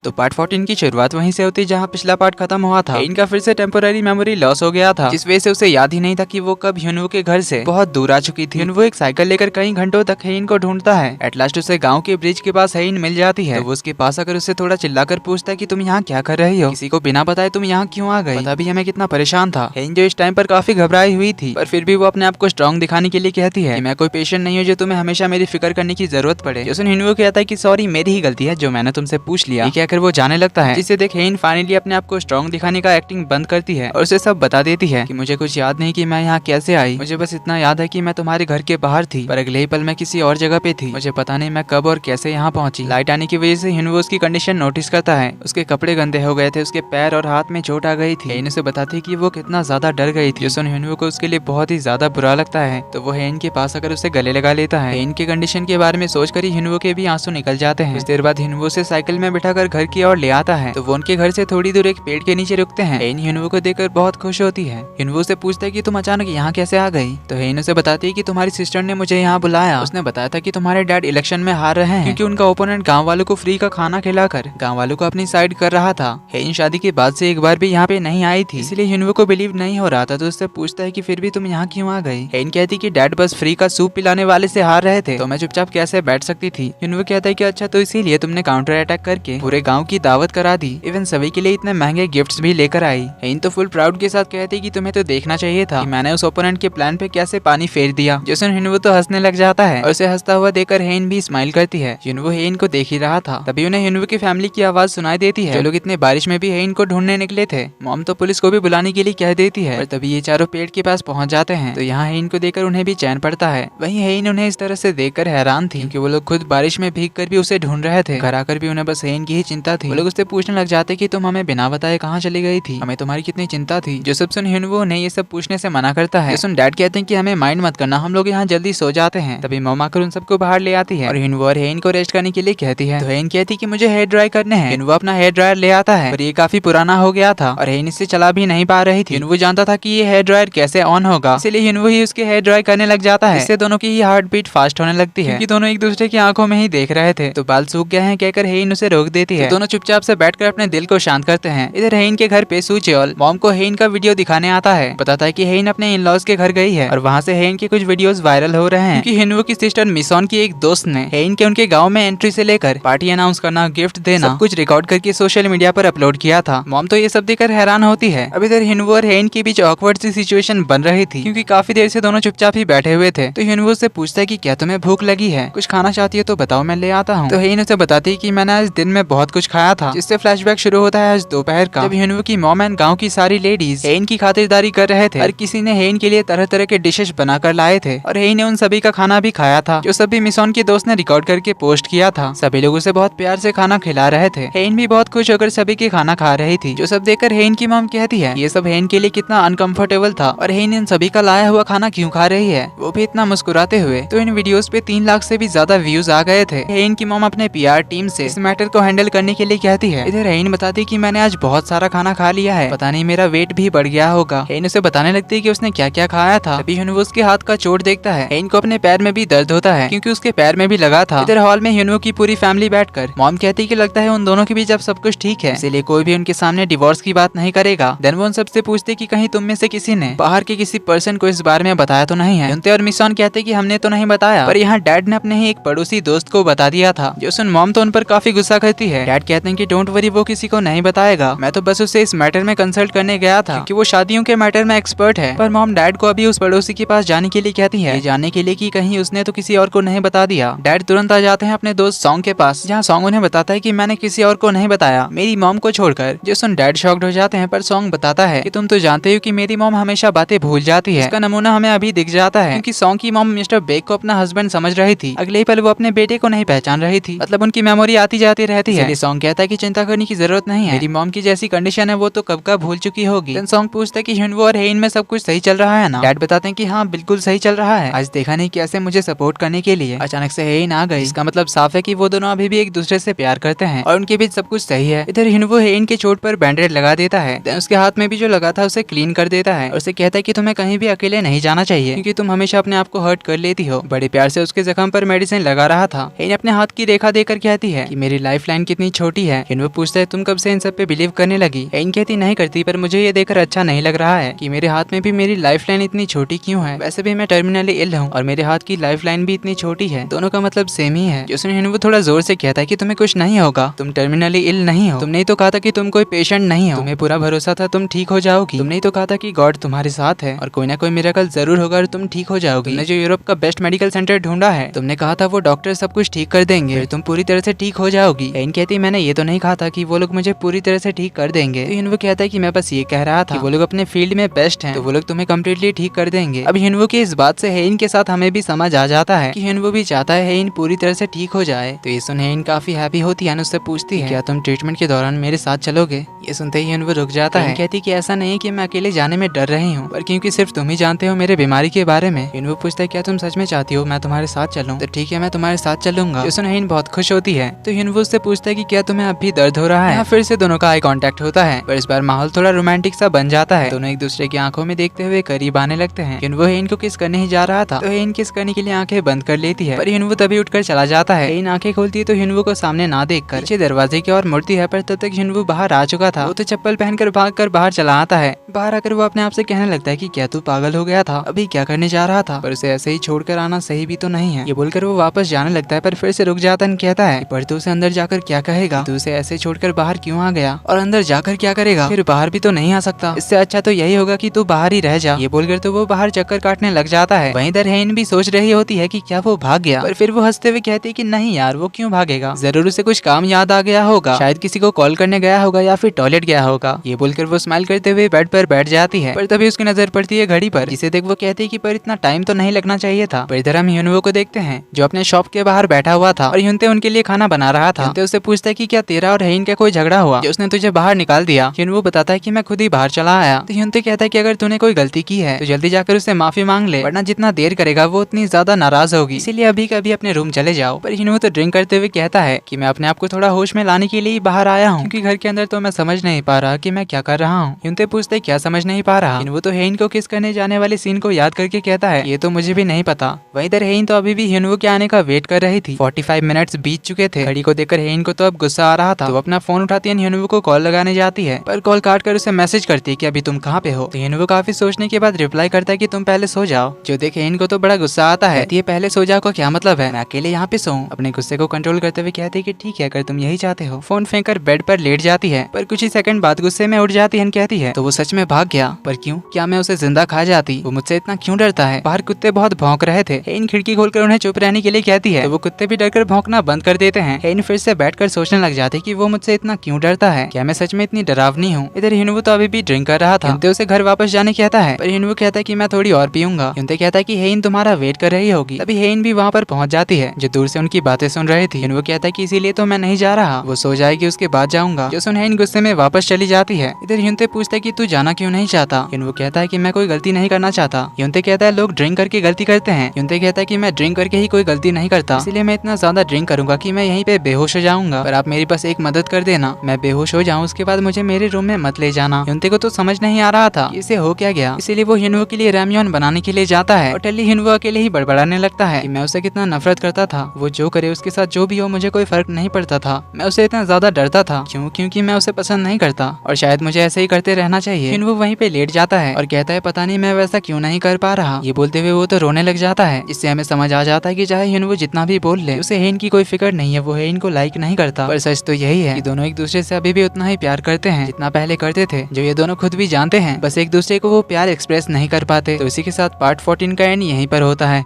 तो पार्ट 14 की शुरुआत वहीं से होती जहां पिछला पार्ट खत्म हुआ था। इनका फिर से टेम्पोररी मेमोरी लॉस हो गया था, जिस वजह से उसे याद ही नहीं था कि वो कब ह्यूनवू के घर से बहुत दूर आ चुकी थी। ह्यूनवू एक साइकिल लेकर कई घंटों तक हेइन को ढूंढता है। एट लास्ट उसे गांव के ब्रिज के पास हेइन मिल जाती है। तो वो उसके पास आकर उससे थोड़ा चिल्लाकर पूछता है कि तुम यहाँ क्या कर रही हो, किसी को बिना बताए तुम यहाँ क्यों आ गई, पता भी हमें कितना परेशान था। हेइन जो इस टाइम पर काफी घबराई हुई थी, पर फिर भी वो अपने आप को स्ट्रॉन्ग दिखाने के लिए कहती है कि मैं कोई पेशेंट नहीं हूँ जो तुम्हें हमेशा मेरी फिक्र करने की जरूरत पड़े। ह्यूनवू कहता है कि सॉरी मेरी ही गलती है जो मैंने तुमसे पूछ लिया। कहकर वो जाने लगता है, जिसे देख हेइन फाइनली अपने आप को स्ट्रॉन्ग दिखाने का एक्टिंग बंद करती है और उसे सब बता देती है कि मुझे कुछ याद नहीं कि मैं यहाँ कैसे आई, मुझे बस इतना याद है कि मैं तुम्हारे घर के बाहर थी पर अगले ही पल मैं किसी और जगह पे थी। मुझे पता नहीं मैं कब और कैसे यहाँ पहुंची। लाइट आने की वजह से ह्यूनवू उसकी कंडीशन नोटिस करता है। उसके कपड़े गंदे हो गए थे, उसके पैर और हाथ में चोट आ गई थी। हेइन उसे बताती है कि वो कितना ज्यादा डर गई थी। ह्यूनवू को उसके लिए बहुत ही ज्यादा बुरा लगता है, तो वो हेइन के पास आकर उसे गले लगा लेता है। हेइन की कंडीशन के बारे में सोचकर ही ह्यूनवू के भी आंसू निकल जाते हैं। कुछ देर बाद ह्यूनवू उसे साइकिल में बिठाकर घर की ओर ले आता है। तो वो उनके घर से थोड़ी दूर एक पेड़ के नीचे रुकते हैं। हेइन ह्यूनवू को देखकर बहुत खुश होती है। ह्यूनवू से पूछता है कि तुम अचानक यहाँ कैसे आ गई। तो हेइन उसे बताती है कि तुम्हारी सिस्टर ने मुझे यहाँ बुलाया। उसने बताया था कि तुम्हारे डैड इलेक्शन में हार रहे हैं क्योंकि उनका ओपोनेंट गांव वालों को फ्री का खाना खिलाकर गांव वालों को अपनी साइड कर रहा था। हेइन शादी के बाद से एक बार भी यहाँ पे नहीं आई थी, इसलिए ह्यूनवू को बिलीव नहीं हो रहा था। तो उससे पूछता है कि फिर भी तुम यहाँ क्यों आ गई। हेइन कहती कि डैड बस फ्री का सूप पिलाने वाले से हार रहे थे तो मैं चुपचाप कैसे बैठ सकती थी। ह्यूनवू कहता है कि अच्छा तो इसीलिए तुमने काउंटर अटैक करके पूरे गाँव की दावत करा दी, इवन सभी के लिए इतने महंगे गिफ्ट्स भी लेकर आई। हेइन तो फुल प्राउड के साथ कहती कि तुम्हें तो देखना चाहिए था कि मैंने उस ओपोनेंट के प्लान पे कैसे पानी फेर दिया। जैसे ह्यूनवू तो हंसने लग जाता है और उसे हंसता हुआ देखकर हेइन भी स्माइल करती है। ह्यूनवू हेइन को देख ही रहा था, तभी उन्हें ह्यूनवू की फैमिली की आवाज सुनाई देती है जो लोग इतने बारिश में भी हेइन को ढूंढने निकले थे। मॉम तो पुलिस को भी बुलाने के लिए कह देती है, और तभी ये चारों पेड़ के पास पहुंच जाते हैं। तो यहाँ हेइन को देखकर उन्हें भी चैन पड़ता है। वहीं हेइन उन्हें इस तरह से देखकर हैरान थी क्योंकि वो लोग खुद बारिश में भीग कर भी उसे ढूंढ रहे थे। घर आकर भी उन्हें बस हेइन की ही चिंता थी। वो लोग उससे पूछने लग जाते कि तुम हमें बिना बताए कहाँ चली गई थी, हमें तुम्हारी कितनी चिंता थी। जो सब सुन ह्यूनवू ने ये सब पूछने से मना करता है। सुन डैड कहते हैं कि हमें माइंड मत करना, हम लोग यहाँ जल्दी सो जाते हैं। तभी मॉम आकर उन सबको बाहर ले आती है और ह्यूनवू और हेइन को रेस्ट करने के लिए कहती है। तो हेइन कहती कि मुझे हेयर ड्राई करने हैं। ह्यूनवू अपना हेयर ड्रायर ले आता है पर ये काफी पुराना हो गया था और हेइन इससे चला भी नहीं पा रही थी। ह्यूनवू जानता था कि ये हेयर ड्रायर कैसे ऑन होगा, इसलिए ह्यूनवू ही उसके हेयर ड्राई करने लग जाता है। इससे दोनों की ही हार्ट बीट फास्ट होने लगती है क्योंकि दोनों एक दूसरे की आंखों में ही देख रहे थे। तो बाल सूख गए हैं कहकर हेइन उसे रोक देती है। तो दोनों चुपचाप से बैठकर अपने दिल को शांत करते हैं। इधर हेइन के घर पे सूचेओल मॉम को हेइन का वीडियो दिखाने आता है, बताता है कि हेइन अपने इन लॉज के घर गई है और वहाँ से हेइन के कुछ वीडियोस वायरल हो रहे हैं क्योंकि ह्यूनवू की सिस्टर मिसॉन की एक दोस्त ने हेइन के उनके गांव में एंट्री से लेकर पार्टी अनाउंस करना, गिफ्ट देना, सब कुछ रिकॉर्ड करके सोशल मीडिया पर अपलोड किया था। मॉम तो ये सब देखकर हैरान होती है। अब इधर ह्यूनवू और हेइन के बीच ऑकवर्ड सी सिचुएशन बन रही थी क्योंकि काफी देर से दोनों चुपचाप ही बैठे हुए थे। तो ह्यूनवू से पूछता है कि क्या तुम्हें भूख लगी है, कुछ खाना चाहती हो तो बताओ मैं ले आता हूँ। तो हेइन उसे बताती है कि मैंने आज दिन में बहुत कुछ खाया था, जिससे फ्लैशबैक शुरू होता है आज दोपहर का, जब ह्यूनवू की मॉम एंड गाँव की सारी लेडीज हेइन की खातिरदारी कर रहे थे। हर किसी ने हेइन के लिए तरह तरह के डिशेस बनाकर लाए थे और हेइन ने उन सभी का खाना भी खाया था जो सभी मिसॉन की दोस्त ने रिकॉर्ड करके पोस्ट किया था। सभी लोग उसे बहुत प्यार से खाना खिला रहे थे। हेइन भी बहुत खुश होकर सभी के खाना खा रही थी। जो सब देखकर हेइन की मॉम कहती है ये सब हेइन के लिए कितना अनकंफर्टेबल था और हेइन इन सभी का लाया हुआ खाना क्यों खा रही है, वो भी इतना मुस्कुराते हुए। तो इन वीडियोस पे 3 लाख से भी ज्यादा व्यूज आ गए थे। हेइन की मॉम अपने पीआर टीम से इस मैटर को हैंडल करने के लिए कहती है। इधर हेइन बताती कि मैंने आज बहुत सारा खाना खा लिया है, पता नहीं मेरा वेट भी बढ़ गया होगा। हेइन उसे बताने लगती है कि उसने क्या क्या खाया था। तभी ह्यूनवू उसके हाथ का चोट देखता है। हेइन को अपने पैर में भी दर्द होता है क्योंकि उसके पैर में भी लगा था। इधर हॉल में ह्यूनवू की पूरी फैमिली बैठकर मॉम कहती है कि लगता है उन दोनों के बीच अब सब कुछ ठीक है, इसीलिए कोई भी उनके सामने डिवोर्स की बात नहीं करेगा। देन वो उन सबसे पूछते कि कहीं तुम में से किसी ने बाहर के किसी पर्सन को इस बारे में बताया तो नहीं है। ह्यूनते और मिसॉन कहते कि हमने तो नहीं बताया, पर यहाँ डैड ने अपने ही एक पड़ोसी दोस्त को बता दिया था। जो सुन मॉम तो उन पर काफी गुस्सा करती है। डैड कहते हैं कि डोंट वरी, वो किसी को नहीं बताएगा, मैं तो बस उसे इस मैटर में कंसल्ट करने गया था क्योंकि वो शादियों के मैटर में एक्सपर्ट है। पर मॉम डैड को अभी उस पड़ोसी के पास जाने के लिए कहती है, जानने के लिए कि कहीं उसने तो किसी और को नहीं बता दिया। डैड तुरंत आ जाते हैं अपने दोस्त सॉन्ग के पास, जहाँ सॉन्ग उन्हें बताता है कि मैंने किसी और को नहीं बताया, मेरी मॉम को छोड़कर। जो सुन डैड शॉक्ड हो जाते हैं, पर सॉन्ग बताता है कि तुम तो जानते हो कि मेरी मॉम हमेशा बातें भूल जाती है। इसका नमूना हमें अभी दिख जाता है क्योंकि सॉन्ग की मॉम मिस्टर बेक को अपना हस्बैंड समझ रही थी, अगले ही पल वो अपने बेटे को नहीं पहचान रही थी। मतलब उनकी मेमोरी आती जाती रहती है। सॉन्ग कहता है कि चिंता करने की जरूरत नहीं है, मेरी मॉम की जैसी कंडीशन है वो तो कब का भूल चुकी होगी। सॉन्ग पूछता है कि ह्यूनवू और हेइन में सब कुछ सही चल रहा है ना। डैड बताते हैं कि हाँ बिल्कुल सही चल रहा है, आज देखा नहीं कैसे मुझे सपोर्ट करने के लिए अचानक से हेइन आ गई। इसका मतलब साफ है कि वो दोनों अभी भी एक दूसरे से प्यार करते हैं और उनके बीच सब कुछ सही है। इधर ह्यूनवू हेइन के चोट पर बैंडेड लगा देता है, उसके हाथ में भी जो लगा था उसे क्लीन कर देता है और उसे कहता है कि तुम्हें कहीं भी अकेले नहीं जाना चाहिए क्योंकि तुम हमेशा अपने आप को हर्ट कर लेती हो। बड़े प्यार से उसके जख्म पर मेडिसिन लगा रहा था। हेइन अपने हाथ की रेखा देकर कहती है कि मेरी लाइफ लाइन कितनी इतनी छोटी है। हिनवू पूछता है तुम कब से इन सब पे बिलीव करने लगी? हेइन कहती नहीं करती, पर मुझे ये देखकर अच्छा नहीं लग रहा है कि मेरे हाथ में भी मेरी लाइफ लाइन इतनी छोटी क्यों है। वैसे भी मैं टर्मिनली इल हूँ और मेरे हाथ की लाइफ लाइन भी इतनी छोटी है, दोनों का मतलब सेम ही है। जिसने हिनवू थोड़ा जोर से कहता है कि तुम्हें कुछ नहीं होगा, तुम टर्मिनली इल नहीं हो, तुमने तो कहा था कि तुम कोई पेशेंट नहीं हो, तुम्हें पूरा भरोसा था तुम ठीक हो जाओगी, तुमने तो कहा था कि गॉड तुम्हारे साथ है और कोई ना कोई मिरेकल जरूर होगा और तुम ठीक हो जाओगी। तुमने जो यूरोप का बेस्ट मेडिकल सेंटर ढूंढा है, तुमने कहा था वो डॉक्टर सब कुछ ठीक कर देंगे, फिर तुम पूरी तरह से ठीक हो जाओगी। हेइन कहती मैंने ये तो नहीं कहा था कि वो लोग मुझे पूरी तरह से ठीक कर देंगे। तो हिनवू कहता है कि मैं बस ये कह रहा था कि वो लोग अपने फील्ड में बेस्ट हैं, तो वो लोग तुम्हें कम्प्लीटली ठीक कर देंगे। अब हिनवू की इस बात से हेइन के साथ हमें भी समझ आ जाता है कि हिनवू भी चाहता है हेइन पूरी तरह से ठीक हो जाए। तो ये सुन हेइन काफी हैप्पी होती है, उससे पूछती है क्या तुम ट्रीटमेंट के दौरान मेरे साथ चलोगे? ये सुनते ही हिनवू रुक जाता है। कहती कि ऐसा नहीं कि मैं अकेले जाने में डर रही हूँ, पर क्योंकि सिर्फ तुम ही जानते हो मेरे बीमारी के बारे में। हिनवू पूछता है क्या तुम सच में चाहती हो मैं तुम्हारे साथ चलूं? तो ठीक है मैं तुम्हारे साथ चलूंगा। ये सुन हेइन बहुत खुश होती है। तो हिनवू उससे पूछता है कि क्या तुम्हें अब भी दर्द हो रहा है? फिर से दोनों का आई कांटेक्ट होता है, पर इस बार माहौल थोड़ा रोमांटिक सा बन जाता है। दोनों एक दूसरे की आंखों में देखते हुए करीब आने लगते हैं। हिनवू हेइन को किस करने ही जा रहा था, तो हेइन किस करने के लिए आंखें बंद कर लेती है, पर हिनवू तभी उठकर चला जाता है। हेइन आंखें खोलती है तो हिनवू को सामने ना देखकर पीछे दरवाजे की ओर मुड़ती है, पर तब तक हिनवू बाहर आ चुका था। वो तो चप्पल पहनकर भागकर बाहर चला आता है। बाहर आकर वो अपने आप से कहने लगता है कि क्या तू पागल हो गया था, अभी क्या करने जा रहा था, पर उसे ऐसे ही छोड़कर आना सही भी तो नहीं है। ये बोलकर वो वापस जाने लगता है, पर फिर से रुक जाता है। कहता है पर तू उसे अंदर जाकर क्या कहेगा, तू उसे ऐसे छोड़कर बाहर क्यों आ गया और अंदर जाकर क्या करेगा, फिर बाहर भी तो नहीं आ सकता, इससे अच्छा तो यही होगा कि तू बाहर ही रह जा। ये बोलकर तो वो बाहर चक्कर काटने लग जाता है। वहीं इधर हेइन भी सोच रही होती है कि क्या वो भाग गया, पर फिर वो हंसते हुए कहती है कि नहीं यार वो क्यों भागेगा, जरूर उसे कुछ काम याद आ गया होगा, शायद किसी को कॉल करने गया होगा या फिर टॉयलेट गया होगा। ये बोलकर वो स्माइल करते हुए बेड पर बैठ जाती है, पर तभी उसकी नजर पड़ती है घड़ी पर, जिसे देख वो कहती है कि पर इतना टाइम तो नहीं लगना चाहिए था। पर इधर हम ह्यूनवो को देखते हैं जो अपने शॉप के बाहर बैठा हुआ था और ह्यूनते उनके लिए खाना बना रहा था। ह्यूनते उससे पूछता है कि क्या तेरा और हेइन का कोई झगड़ा हुआ जो उसने तुझे बाहर निकाल दिया। ह्यूनवो बताता है कि मैं खुद ही बाहर चला आया। तो ह्यूनते कहता है कि अगर तूने कोई गलती की है तो जल्दी जाकर उससे माफी मांग ले, वरना जितना देर करेगा वो उतनी ज्यादा नाराज होगी, इसीलिए अभी कभी अपने रूम चले जाओ। पर ह्यूनवो तो ड्रिंक करते हुए कहता है कि मैं अपने आप को थोड़ा होश में लाने के लिए बाहर आया हूँ, क्योंकि घर के अंदर तो मैं समझ नहीं पा रहा कि मैं क्या कर रहा हूँ। ह्यूनते पूछते है क्या समझ नहीं पा रहा। ह्यूनवो तो हेइन को किस करने जाने वाले सीन को याद करके कहता है ये तो मुझे भी नहीं पता। वहीं इधर हेइन तो अभी भी ह्यूनवो के आने का वेट कर रही थी। 45 मिनट्स बीत चुके थे। घड़ी को देखकर हेइन को तो अब गुस्सा आ रहा था, तो अपना फोन उठाती है, ह्यूनवो को कॉल लगाने जाती है, पर कॉल काट कर उसे मैसेज करती है कि अभी तुम कहाँ पे हो। तो ह्यूनवो काफी सोचने के बाद रिप्लाई करता है कि तुम पहले सो जाओ। जो देखे हेइन को तो बड़ा गुस्सा आता है। ये पहले सो जाओ का क्या मतलब है, मैं अकेले यहाँ पे सोऊं। अपने गुस्से को कंट्रोल करते हुए कहती है कि ठीक है अगर तुम यही चाहते हो। फोन फेंक कर बेड पर लेट जाती है, पर कुछ ही सेकंड बाद गुस्से में उठ जाती है। कहती है तो वो सच में भाग गया, पर क्यों, क्या मैं उसे जिंदा खा जाती, वो मुझसे इतना क्यों डरता है। बाहर कुत्ते बहुत भौंक रहे थे। हेइन खिड़की खोलकर उन्हें चुप रहने के लिए कहती है, तो वो कुत्ते भी डरकर भौंकना बंद कर देते हैं। हेइन फिर से बैठकर सोचने लग जाते कि वो मुझसे इतना क्यों डरता है, क्या मैं सच में इतनी डरावनी हूँ। इधर ह्यूनवो तो अभी भी ड्रिंक कर रहा था। ह्यूनते उसे घर वापस जाने कहता है, पर ह्यूनवो कहता है कि मैं थोड़ी और पीऊंगा। ह्यूनते कहता है कि हेइन तुम्हारा वेट कर रही होगी। तभी हेइन भी वहाँ पर पहुंच जाती है, जो दूर से उनकी बातें सुन रही थी। ह्यूनवो कहता है कि इसीलिए तो मैं नहीं जा रहा, वो सो जाएगी उसके बाद जाऊंगा। जो सुन हेइन गुस्से में वापस चली जाती है। इधर ह्यूनते पूछता है कि तू जाना क्यों नहीं चाहता। ह्यूनवो कहता है कि मैं कोई गलती नहीं करना चाहता। ह्यूनते कहता है लोग ड्रिंक करके गलती करते हैं। ह्यूनते कहता है कि मैं ड्रिंक करके ही कोई गलती नहीं करता, इसलिए मैं इतना ज्यादा ड्रिंक करूंगा कि मैं यहीं पे बेहोश हो जाऊंगा, पर आप मेरी बस एक मदद कर देना, मैं बेहोश हो जाऊं उसके बाद मुझे मेरे रूम में मत ले जाना। ह्यूनते को तो समझ नहीं आ रहा था इसे हो क्या गया, इसीलिए वो ह्यूनवो के लिए रैमयॉन बनाने के लिए जाता है और टल्ली ह्यूनवो अकेले ही बड़बड़ाने लगता है कि मैं उसे कितना नफरत करता था, वो जो करे उसके साथ जो भी हो मुझे कोई फर्क नहीं पड़ता था, मैं उसे इतना ज्यादा डरता था क्योंकि मैं उसे पसंद नहीं करता और शायद मुझे ऐसे ही करते रहना चाहिए। ह्यूनवो वहीं पे लेट जाता है और कहता है पता नहीं मैं वैसा क्यों नहीं कर पा रहा। ये बोलते हुए वो तो रोने लग जाता है। इससे हमें समझ आ जाता है कि चाहे ह्यूनवो जितना भी बोल ले उसे हेइन की कोई फिक्र नहीं है, वो हेइन को लाइक नहीं करता। पर सच तो यही है कि दोनों एक दूसरे से अभी भी उतना ही प्यार करते हैं जितना पहले करते थे, जो ये दोनों खुद भी जानते हैं, बस एक दूसरे को वो प्यार एक्सप्रेस नहीं कर पाते। तो इसी के साथ पार्ट 14 का एंड यहीं पर होता है।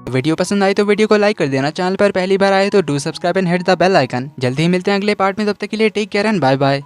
वीडियो पसंद आई तो वीडियो को लाइक कर देना, चैनल पर पहली बार आए तो do subscribe and hit the bell icon. जल्दी ही मिलते हैं अगले पार्ट में, तब तक के लिए take care and bye bye.